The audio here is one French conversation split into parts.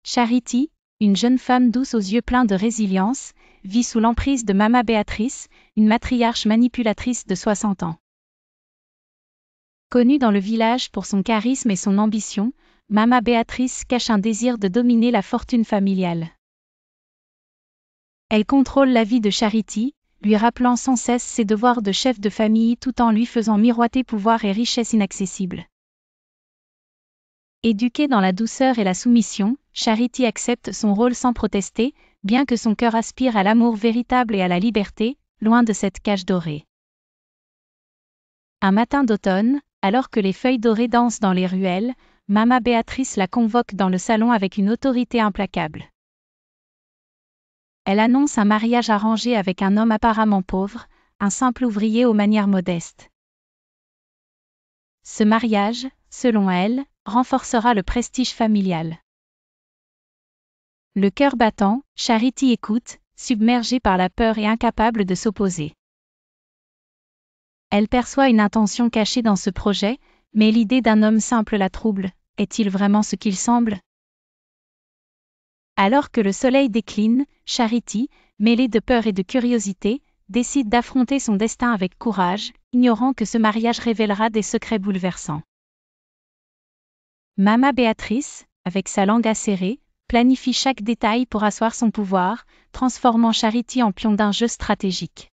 Charity, une jeune femme douce aux yeux pleins de résilience, vit sous l'emprise de Mama Béatrice, une matriarche manipulatrice de 60 ans. Connue dans le village pour son charisme et son ambition, Mama Béatrice cache un désir de dominer la fortune familiale. Elle contrôle la vie de Charity, lui rappelant sans cesse ses devoirs de chef de famille tout en lui faisant miroiter pouvoir et richesse inaccessibles. Éduquée dans la douceur et la soumission, Charity accepte son rôle sans protester, bien que son cœur aspire à l'amour véritable et à la liberté, loin de cette cage dorée. Un matin d'automne, alors que les feuilles dorées dansent dans les ruelles, Mama Béatrice la convoque dans le salon avec une autorité implacable. Elle annonce un mariage arrangé avec un homme apparemment pauvre, un simple ouvrier aux manières modestes. Ce mariage, selon elle, renforcera le prestige familial. Le cœur battant, Charity écoute, submergée par la peur et incapable de s'opposer. Elle perçoit une intention cachée dans ce projet, mais l'idée d'un homme simple la trouble. Est-il vraiment ce qu'il semble ? Alors que le soleil décline, Charity, mêlée de peur et de curiosité, décide d'affronter son destin avec courage, ignorant que ce mariage révélera des secrets bouleversants. Mama Béatrice, avec sa langue acérée, planifie chaque détail pour asseoir son pouvoir, transformant Charity en pion d'un jeu stratégique.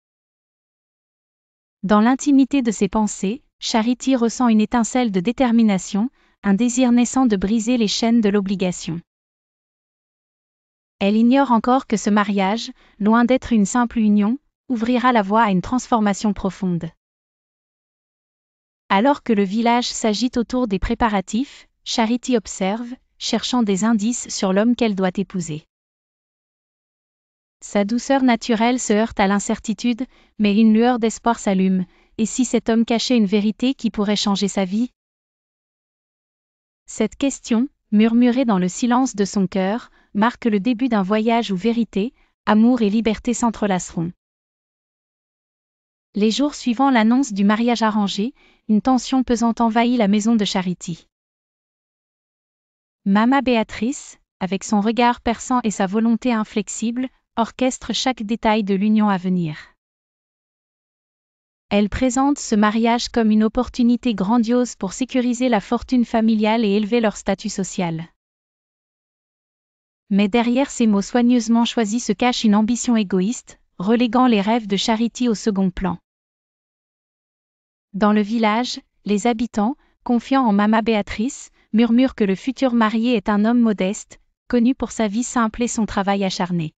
Dans l'intimité de ses pensées, Charity ressent une étincelle de détermination, un désir naissant de briser les chaînes de l'obligation. Elle ignore encore que ce mariage, loin d'être une simple union, ouvrira la voie à une transformation profonde. Alors que le village s'agite autour des préparatifs, Charity observe, cherchant des indices sur l'homme qu'elle doit épouser. Sa douceur naturelle se heurte à l'incertitude, mais une lueur d'espoir s'allume. Et si cet homme cachait une vérité qui pourrait changer sa vie ? Cette question, murmurée dans le silence de son cœur, marque le début d'un voyage où vérité, amour et liberté s'entrelaceront. Les jours suivant l'annonce du mariage arrangé, une tension pesante envahit la maison de Charity. Mama Béatrice, avec son regard perçant et sa volonté inflexible, orchestre chaque détail de l'union à venir. Elle présente ce mariage comme une opportunité grandiose pour sécuriser la fortune familiale et élever leur statut social. Mais derrière ces mots soigneusement choisis se cache une ambition égoïste, reléguant les rêves de Charity au second plan. Dans le village, les habitants, confiants en Mama Béatrice, murmurent que le futur marié est un homme modeste, connu pour sa vie simple et son travail acharné.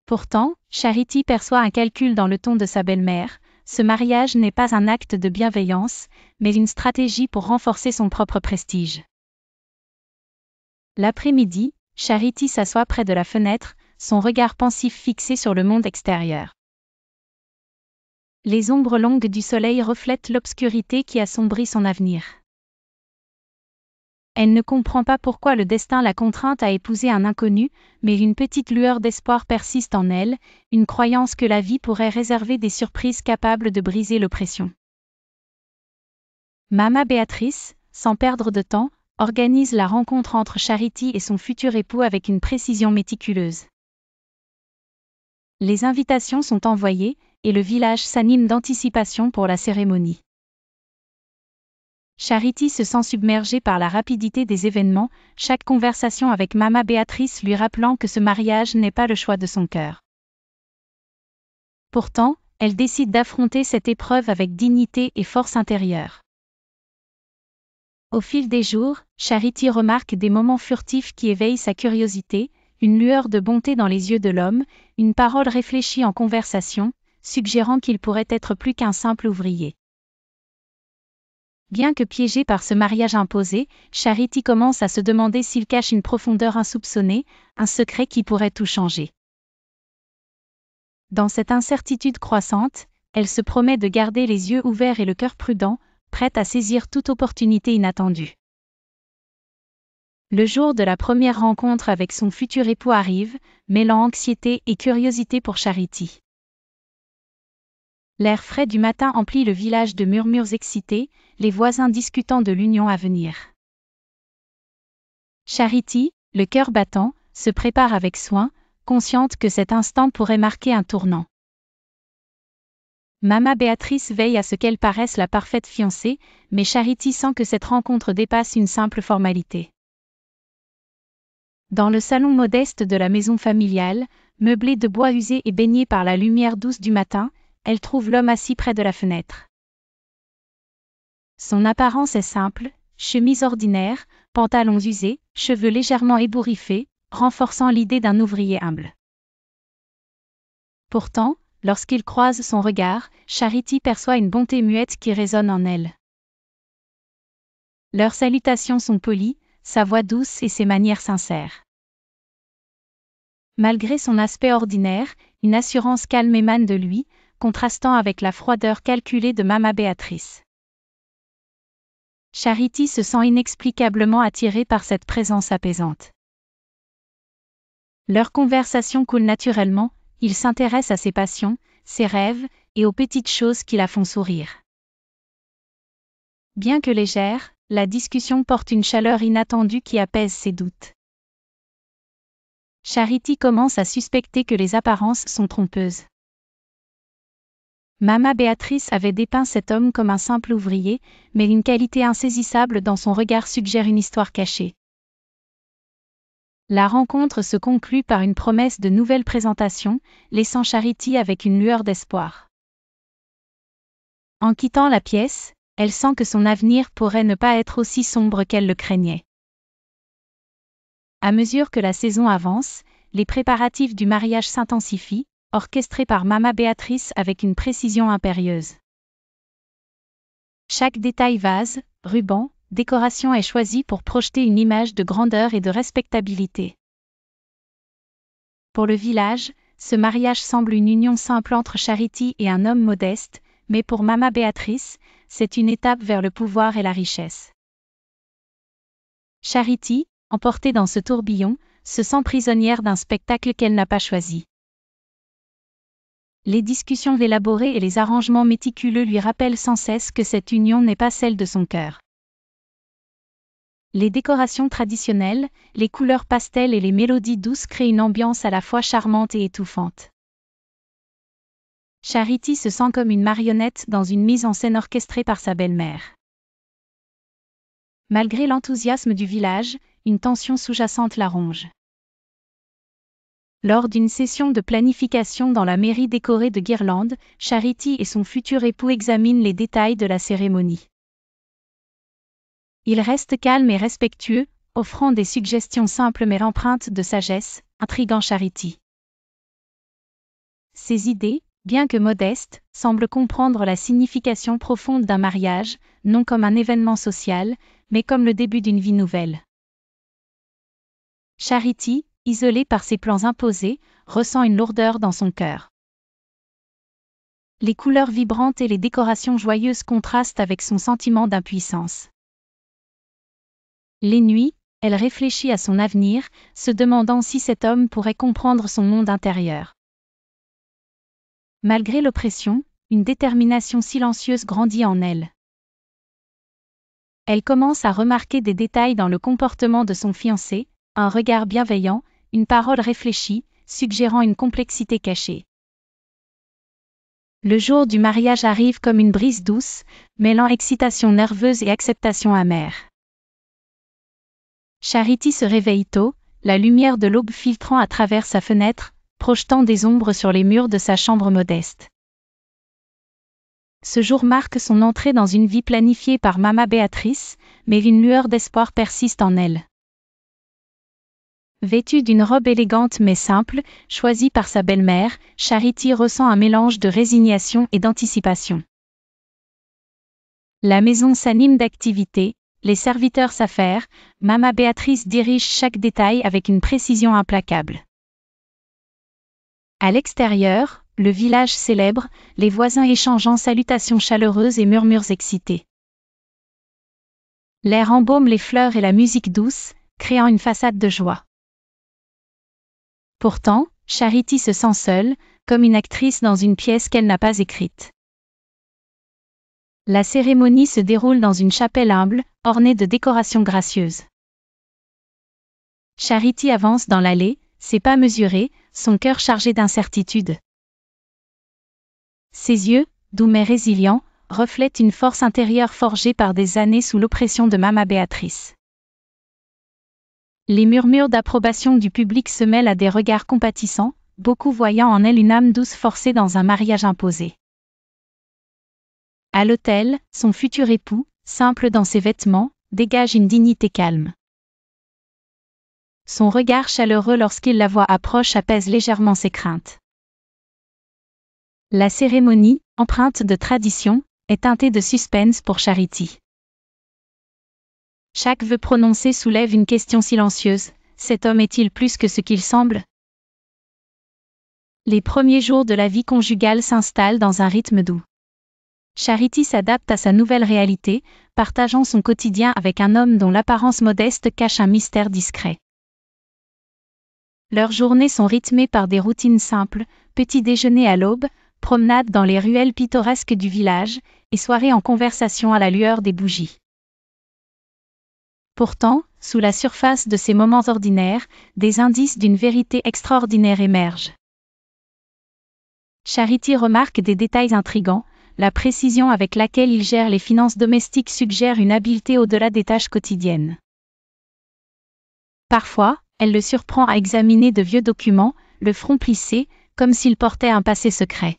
Pourtant, Charity perçoit un calcul dans le ton de sa belle-mère, ce mariage n'est pas un acte de bienveillance, mais une stratégie pour renforcer son propre prestige. L'après-midi, Charity s'assoit près de la fenêtre, son regard pensif fixé sur le monde extérieur. Les ombres longues du soleil reflètent l'obscurité qui assombrit son avenir. Elle ne comprend pas pourquoi le destin l'a contrainte à épouser un inconnu, mais une petite lueur d'espoir persiste en elle, une croyance que la vie pourrait réserver des surprises capables de briser l'oppression. Mama Béatrice, sans perdre de temps, organise la rencontre entre Charity et son futur époux avec une précision méticuleuse. Les invitations sont envoyées, et le village s'anime d'anticipation pour la cérémonie. Charity se sent submergée par la rapidité des événements, chaque conversation avec Mama Béatrice lui rappelant que ce mariage n'est pas le choix de son cœur. Pourtant, elle décide d'affronter cette épreuve avec dignité et force intérieure. Au fil des jours, Charity remarque des moments furtifs qui éveillent sa curiosité, une lueur de bonté dans les yeux de l'homme, une parole réfléchie en conversation, suggérant qu'il pourrait être plus qu'un simple ouvrier. Bien que piégée par ce mariage imposé, Charity commence à se demander s'il cache une profondeur insoupçonnée, un secret qui pourrait tout changer. Dans cette incertitude croissante, elle se promet de garder les yeux ouverts et le cœur prudent, prête à saisir toute opportunité inattendue. Le jour de la première rencontre avec son futur époux arrive, mêlant anxiété et curiosité pour Charity. L'air frais du matin emplit le village de murmures excités, les voisins discutant de l'union à venir. Charity, le cœur battant, se prépare avec soin, consciente que cet instant pourrait marquer un tournant. Mama Béatrice veille à ce qu'elle paraisse la parfaite fiancée, mais Charity sent que cette rencontre dépasse une simple formalité. Dans le salon modeste de la maison familiale, meublé de bois usé et baigné par la lumière douce du matin, elle trouve l'homme assis près de la fenêtre. Son apparence est simple, chemise ordinaire, pantalons usés, cheveux légèrement ébouriffés, renforçant l'idée d'un ouvrier humble. Pourtant, lorsqu'il croise son regard, Charity perçoit une bonté muette qui résonne en elle. Leurs salutations sont polies, sa voix douce et ses manières sincères. Malgré son aspect ordinaire, une assurance calme émane de lui, contrastant avec la froideur calculée de Mama Béatrice. Charity se sent inexplicablement attirée par cette présence apaisante. Leur conversation coule naturellement, ils s'intéressent à ses passions, ses rêves, et aux petites choses qui la font sourire. Bien que légère, la discussion porte une chaleur inattendue qui apaise ses doutes. Charity commence à suspecter que les apparences sont trompeuses. Mama Béatrice avait dépeint cet homme comme un simple ouvrier, mais une qualité insaisissable dans son regard suggère une histoire cachée. La rencontre se conclut par une promesse de nouvelle présentation, laissant Charity avec une lueur d'espoir. En quittant la pièce, elle sent que son avenir pourrait ne pas être aussi sombre qu'elle le craignait. À mesure que la saison avance, les préparatifs du mariage s'intensifient, orchestrés par Mama Béatrice avec une précision impérieuse. Chaque détail vase, ruban, décoration est choisi pour projeter une image de grandeur et de respectabilité. Pour le village, ce mariage semble une union simple entre Charity et un homme modeste, mais pour Mama Béatrice, c'est une étape vers le pouvoir et la richesse. Charity, emportée dans ce tourbillon, se sent prisonnière d'un spectacle qu'elle n'a pas choisi. Les discussions élaborées et les arrangements méticuleux lui rappellent sans cesse que cette union n'est pas celle de son cœur. Les décorations traditionnelles, les couleurs pastel et les mélodies douces créent une ambiance à la fois charmante et étouffante. Charity se sent comme une marionnette dans une mise en scène orchestrée par sa belle-mère. Malgré l'enthousiasme du village, une tension sous-jacente la ronge. Lors d'une session de planification dans la mairie décorée de guirlandes, Charity et son futur époux examinent les détails de la cérémonie. Il reste calme et respectueux, offrant des suggestions simples mais empreintes de sagesse, intriguant Charity. Ses idées, bien que modestes, semblent comprendre la signification profonde d'un mariage, non comme un événement social, mais comme le début d'une vie nouvelle. Charity, isolée par ses plans imposés, ressent une lourdeur dans son cœur. Les couleurs vibrantes et les décorations joyeuses contrastent avec son sentiment d'impuissance. Les nuits, elle réfléchit à son avenir, se demandant si cet homme pourrait comprendre son monde intérieur. Malgré l'oppression, une détermination silencieuse grandit en elle. Elle commence à remarquer des détails dans le comportement de son fiancé, un regard bienveillant, une parole réfléchie, suggérant une complexité cachée. Le jour du mariage arrive comme une brise douce, mêlant excitation nerveuse et acceptation amère. Charity se réveille tôt, la lumière de l'aube filtrant à travers sa fenêtre, projetant des ombres sur les murs de sa chambre modeste. Ce jour marque son entrée dans une vie planifiée par Mama Béatrice, mais une lueur d'espoir persiste en elle. Vêtue d'une robe élégante mais simple, choisie par sa belle-mère, Charity ressent un mélange de résignation et d'anticipation. La maison s'anime d'activité, les serviteurs s'affairent, Mama Béatrice dirige chaque détail avec une précision implacable. À l'extérieur, le village célèbre, les voisins échangeant salutations chaleureuses et murmures excités. L'air embaume les fleurs et la musique douce, créant une façade de joie. Pourtant, Charity se sent seule, comme une actrice dans une pièce qu'elle n'a pas écrite. La cérémonie se déroule dans une chapelle humble, ornée de décorations gracieuses. Charity avance dans l'allée, ses pas mesurés, son cœur chargé d'incertitude. Ses yeux, doux mais résilients, reflètent une force intérieure forgée par des années sous l'oppression de Mama Béatrice. Les murmures d'approbation du public se mêlent à des regards compatissants, beaucoup voyant en elle une âme douce forcée dans un mariage imposé. À l'autel, son futur époux, simple dans ses vêtements, dégage une dignité calme. Son regard chaleureux lorsqu'il la voit approche apaise légèrement ses craintes. La cérémonie, empreinte de tradition, est teintée de suspense pour Charity. Chaque vœu prononcé soulève une question silencieuse, cet homme est-il plus que ce qu'il semble ? Les premiers jours de la vie conjugale s'installent dans un rythme doux. Charity s'adapte à sa nouvelle réalité, partageant son quotidien avec un homme dont l'apparence modeste cache un mystère discret. Leurs journées sont rythmées par des routines simples, petit déjeuner à l'aube, promenade dans les ruelles pittoresques du village, et soirées en conversation à la lueur des bougies. Pourtant, sous la surface de ces moments ordinaires, des indices d'une vérité extraordinaire émergent. Charity remarque des détails intrigants, la précision avec laquelle il gère les finances domestiques suggère une habileté au-delà des tâches quotidiennes. Parfois, elle le surprend à examiner de vieux documents, le front plissé, comme s'il portait un passé secret.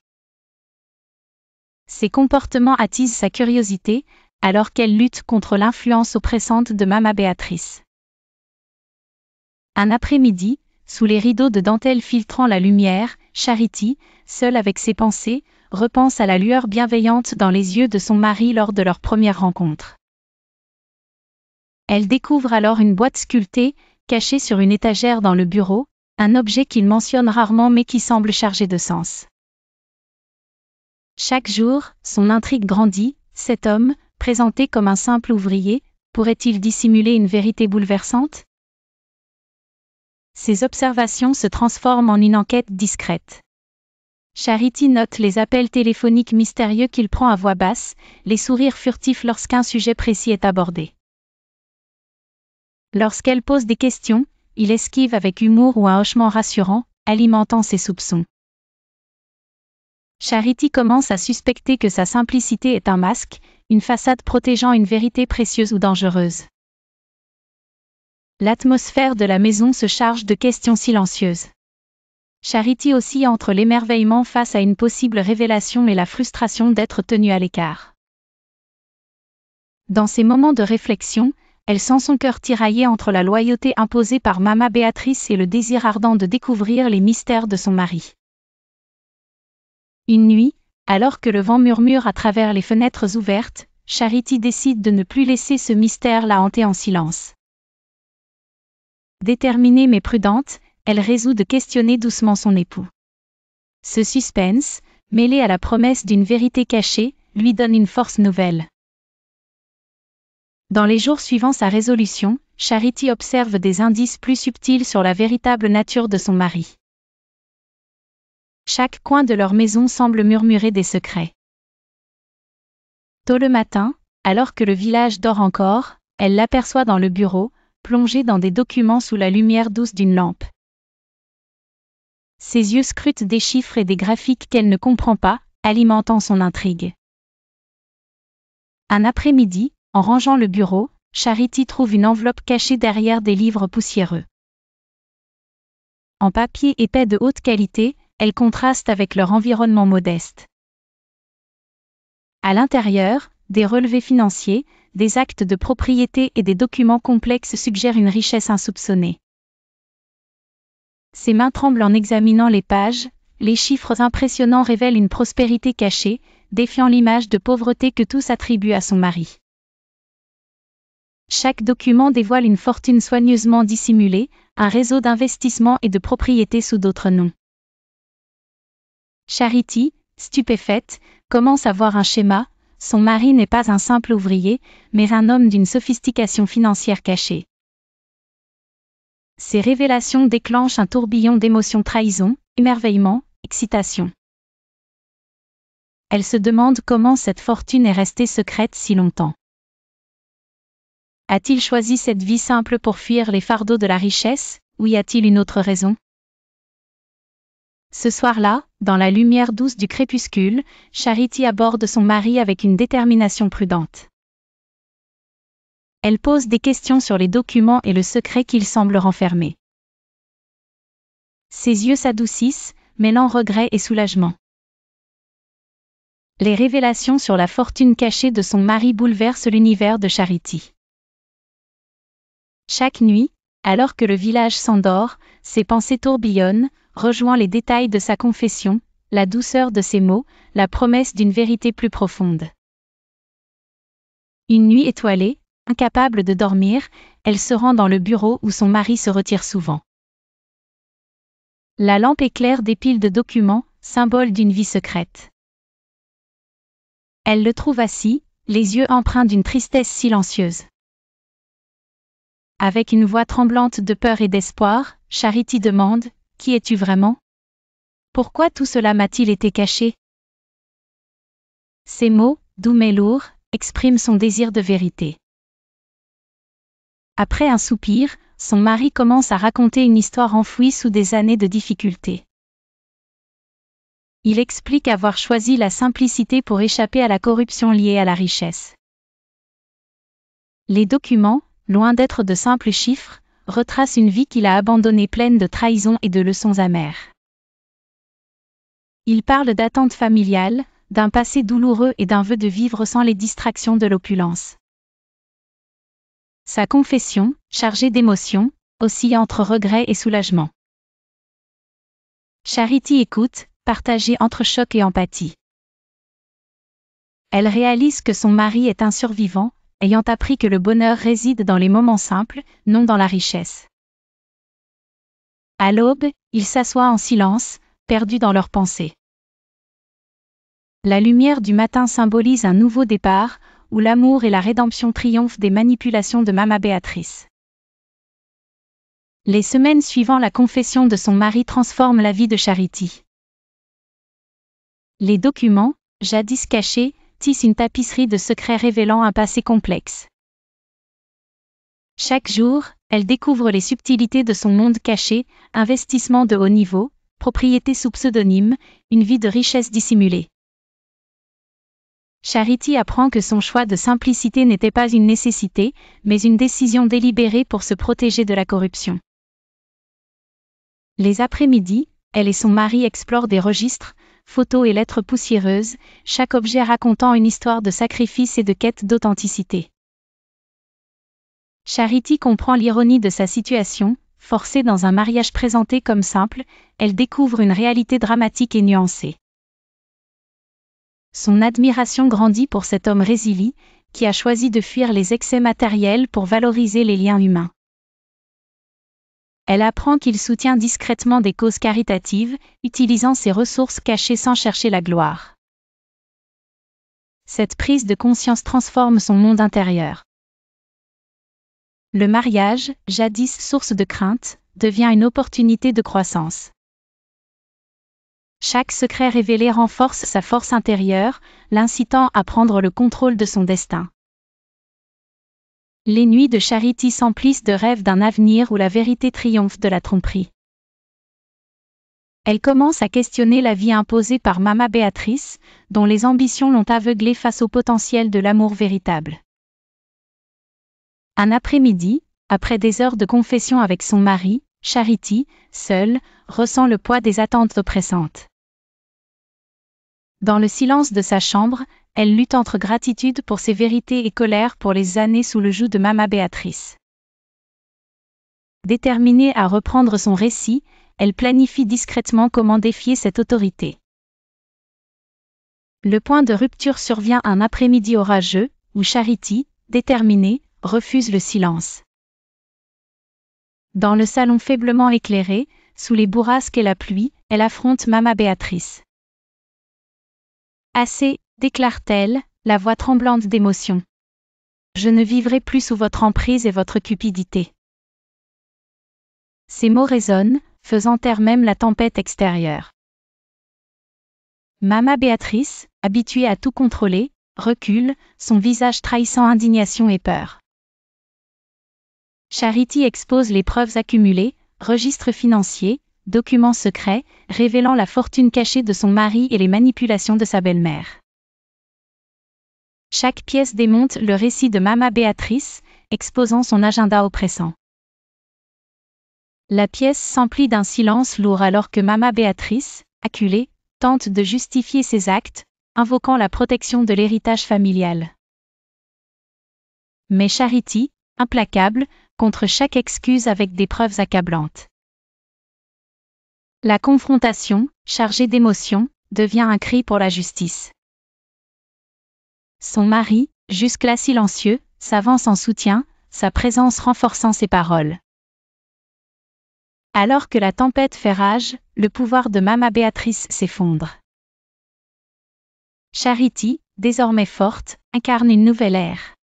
Ces comportements attisent sa curiosité, alors qu'elle lutte contre l'influence oppressante de Mama Béatrice. Un après-midi, sous les rideaux de dentelle filtrant la lumière, Charity, seule avec ses pensées, repense à la lueur bienveillante dans les yeux de son mari lors de leur première rencontre. Elle découvre alors une boîte sculptée, cachée sur une étagère dans le bureau, un objet qu'il mentionne rarement mais qui semble chargé de sens. Chaque jour, son intrigue grandit, cet homme, présenté comme un simple ouvrier, pourrait-il dissimuler une vérité bouleversante ? Ses observations se transforment en une enquête discrète. Charity note les appels téléphoniques mystérieux qu'il prend à voix basse, les sourires furtifs lorsqu'un sujet précis est abordé. Lorsqu'elle pose des questions, il esquive avec humour ou un hochement rassurant, alimentant ses soupçons. Charity commence à suspecter que sa simplicité est un masque, une façade protégeant une vérité précieuse ou dangereuse. L'atmosphère de la maison se charge de questions silencieuses. Charity oscille entre l'émerveillement face à une possible révélation et la frustration d'être tenue à l'écart. Dans ces moments de réflexion, elle sent son cœur tiraillé entre la loyauté imposée par Mama Béatrice et le désir ardent de découvrir les mystères de son mari. Une nuit, alors que le vent murmure à travers les fenêtres ouvertes, Charity décide de ne plus laisser ce mystère la hanter en silence. Déterminée mais prudente, elle résout de questionner doucement son époux. Ce suspense, mêlé à la promesse d'une vérité cachée, lui donne une force nouvelle. Dans les jours suivant sa résolution, Charity observe des indices plus subtils sur la véritable nature de son mari. Chaque coin de leur maison semble murmurer des secrets. Tôt le matin, alors que le village dort encore, elle l'aperçoit dans le bureau, plongée dans des documents sous la lumière douce d'une lampe. Ses yeux scrutent des chiffres et des graphiques qu'elle ne comprend pas, alimentant son intrigue. Un après-midi, en rangeant le bureau, Charity trouve une enveloppe cachée derrière des livres poussiéreux. En papier épais de haute qualité, elle contraste avec leur environnement modeste. À l'intérieur, des relevés financiers, des actes de propriété et des documents complexes suggèrent une richesse insoupçonnée. Ses mains tremblent en examinant les pages, les chiffres impressionnants révèlent une prospérité cachée, défiant l'image de pauvreté que tous attribuent à son mari. Chaque document dévoile une fortune soigneusement dissimulée, un réseau d'investissement et de propriété sous d'autres noms. Charity, stupéfaite, commence à voir un schéma, son mari n'est pas un simple ouvrier, mais un homme d'une sophistication financière cachée. Ces révélations déclenchent un tourbillon d'émotions: trahison, émerveillement, excitation. Elle se demande comment cette fortune est restée secrète si longtemps. A-t-il choisi cette vie simple pour fuir les fardeaux de la richesse, ou y a-t-il une autre raison? Ce soir-là, dans la lumière douce du crépuscule, Charity aborde son mari avec une détermination prudente. Elle pose des questions sur les documents et le secret qu'ils semblent renfermer. Ses yeux s'adoucissent, mêlant regret et soulagement. Les révélations sur la fortune cachée de son mari bouleversent l'univers de Charity. Chaque nuit, alors que le village s'endort, ses pensées tourbillonnent, rejoignant les détails de sa confession, la douceur de ses mots, la promesse d'une vérité plus profonde. Une nuit étoilée, incapable de dormir, elle se rend dans le bureau où son mari se retire souvent. La lampe éclaire des piles de documents, symbole d'une vie secrète. Elle le trouve assis, les yeux empreints d'une tristesse silencieuse. Avec une voix tremblante de peur et d'espoir, Charity demande : « Qui es-tu vraiment ? Pourquoi tout cela m'a-t-il été caché ?» Ces mots, doux mais lourds, expriment son désir de vérité. Après un soupir, son mari commence à raconter une histoire enfouie sous des années de difficultés. Il explique avoir choisi la simplicité pour échapper à la corruption liée à la richesse. Les documents, loin d'être de simples chiffres, retracent une vie qu'il a abandonnée pleine de trahisons et de leçons amères. Il parle d'attentes familiales, d'un passé douloureux et d'un vœu de vivre sans les distractions de l'opulence. Sa confession, chargée d'émotions, oscille entre regret et soulagement. Charity écoute, partagée entre choc et empathie. Elle réalise que son mari est un survivant, ayant appris que le bonheur réside dans les moments simples, non dans la richesse. À l'aube, ils s'assoient en silence, perdus dans leurs pensées. La lumière du matin symbolise un nouveau départ, où l'amour et la rédemption triomphent des manipulations de Mama Béatrice. Les semaines suivant la confession de son mari transforment la vie de Charity. Les documents, jadis cachés, tissent une tapisserie de secrets révélant un passé complexe. Chaque jour, elle découvre les subtilités de son monde caché, investissement de haut niveau, propriété sous pseudonyme, une vie de richesse dissimulée. Charity apprend que son choix de simplicité n'était pas une nécessité, mais une décision délibérée pour se protéger de la corruption. Les après-midi, elle et son mari explorent des registres, photos et lettres poussiéreuses, chaque objet racontant une histoire de sacrifice et de quête d'authenticité. Charity comprend l'ironie de sa situation, forcée dans un mariage présenté comme simple, elle découvre une réalité dramatique et nuancée. Son admiration grandit pour cet homme résilient, qui a choisi de fuir les excès matériels pour valoriser les liens humains. Elle apprend qu'il soutient discrètement des causes caritatives, utilisant ses ressources cachées sans chercher la gloire. Cette prise de conscience transforme son monde intérieur. Le mariage, jadis source de crainte, devient une opportunité de croissance. Chaque secret révélé renforce sa force intérieure, l'incitant à prendre le contrôle de son destin. Les nuits de Charity s'emplissent de rêves d'un avenir où la vérité triomphe de la tromperie. Elle commence à questionner la vie imposée par Mama Béatrice, dont les ambitions l'ont aveuglée face au potentiel de l'amour véritable. Un après-midi, après des heures de confession avec son mari, Charity, seule, ressent le poids des attentes oppressantes. Dans le silence de sa chambre, elle lutte entre gratitude pour ses vérités et colère pour les années sous le joug de Mama Béatrice. Déterminée à reprendre son récit, elle planifie discrètement comment défier cette autorité. Le point de rupture survient un après-midi orageux, où Charity, déterminée, refuse le silence. Dans le salon faiblement éclairé, sous les bourrasques et la pluie, elle affronte Mama Béatrice. « Assez », déclare-t-elle, la voix tremblante d'émotion. « Je ne vivrai plus sous votre emprise et votre cupidité. » Ces mots résonnent, faisant taire même la tempête extérieure. Mama Béatrice, habituée à tout contrôler, recule, son visage trahissant indignation et peur. Charity expose les preuves accumulées, registres financiers, documents secrets, révélant la fortune cachée de son mari et les manipulations de sa belle-mère. Chaque pièce démonte le récit de Mama Béatrice, exposant son agenda oppressant. La pièce s'emplit d'un silence lourd alors que Mama Béatrice, acculée, tente de justifier ses actes, invoquant la protection de l'héritage familial. Mais Charity, implacable, contre chaque excuse avec des preuves accablantes. La confrontation, chargée d'émotions, devient un cri pour la justice. Son mari, jusque-là silencieux, s'avance en soutien, sa présence renforçant ses paroles. Alors que la tempête fait rage, le pouvoir de Mama Béatrice s'effondre. Charity, désormais forte, incarne une nouvelle ère.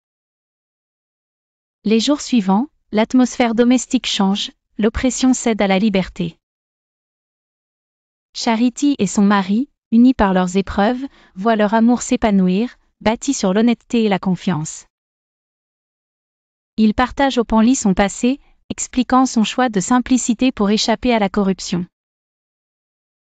Les jours suivants, l'atmosphère domestique change, l'oppression cède à la liberté. Charity et son mari, unis par leurs épreuves, voient leur amour s'épanouir, bâti sur l'honnêteté et la confiance. Il partage openly son passé, expliquant son choix de simplicité pour échapper à la corruption.